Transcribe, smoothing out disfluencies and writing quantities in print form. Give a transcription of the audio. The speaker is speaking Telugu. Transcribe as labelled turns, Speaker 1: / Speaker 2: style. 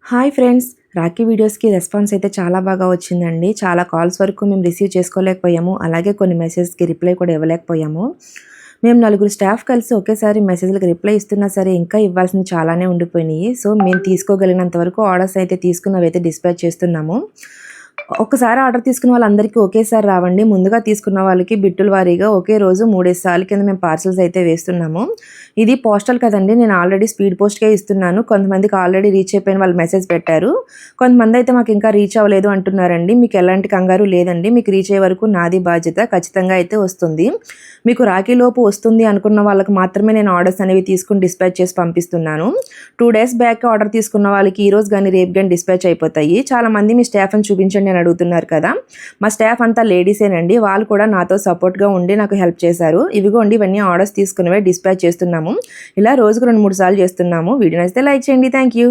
Speaker 1: హాయ్ ఫ్రెండ్స్, రాఖీ వీడియోస్‌కి రెస్పాన్స్ అయితే చాలా బాగా వచ్చిందండి. చాలా కాల్స్ వరకు మేము రిసీవ్ చేసుకోలేకపోయాము. అలాగే కొన్ని మెసేజ్‌కి రిప్లై కూడా ఇవ్వలేకపోయాము. మేము నలుగురు స్టాఫ్ కలిసి ఒకేసారి మెసేజ్‌లకి రిప్లై ఇస్తున్నా సరే ఇంకా ఇవ్వాల్సినవి చాలానే ఉండిపోయినాయి. సో, మేము తీసుకోగలిగినంత వరకు ఆర్డర్స్ అయితే తీసుకున్నవైతే డిస్పాచ్ చేస్తున్నాము. ఒక్కసారి ఆర్డర్ తీసుకున్న వాళ్ళందరికీ ఒకేసారి రావండి. ముందుగా తీసుకున్న వాళ్ళకి బిట్టుల వారీగా ఒకే రోజు 3 సార్లు కింద మేము పార్సెల్స్ అయితే వేస్తున్నాము. ఇది పోస్టల్ కదండీ! నేను ఆల్రెడీ స్పీడ్ పోస్ట్‌కే ఇస్తున్నాను. కొంతమందికి ఆల్రెడీ రీచ్ అయిపోయిన వాళ్ళు మెసేజ్ పెట్టారు. కొంతమంది అయితే మాకు ఇంకా రీచ్ అవ్వలేదు అంటున్నారండి. మీకు ఎలాంటి కంగారు లేదండి. మీకు రీచ్ అయ్యే వరకు నాది బాధ్యత. ఖచ్చితంగా అయితే వస్తుంది. మీకు రాఖీలోపు వస్తుంది అనుకున్న వాళ్ళకి మాత్రమే నేను ఆర్డర్స్ అనేవి తీసుకొని డిస్పాచ్ చేసి పంపిస్తున్నాను. 2 డేస్ బ్యాక్ ఆర్డర్ తీసుకున్న వాళ్ళకి ఈరోజు గానీ రేపు గానీ డిస్పాచ్ అయిపోతాయి. చాలామంది మీ స్టాఫ్‌ని చూపించండి అని అడుగుతున్నారు కదా! మా స్టాఫ్ అంతా లేడీసేనండి. వాళ్ళు కూడా నాతో సపోర్ట్‌గా ఉండి నాకు హెల్ప్ చేశారు. ఇవిగోండి ఇవన్నీ ఆర్డర్స్ తీసుకున్నవే డిస్పాచ్ చేస్తున్నాము. ఇలా రోజుకు 2, 3 సార్లు చేస్తున్నాము. వీడియో నచ్చితే లైక్ చేయండి. Thank you.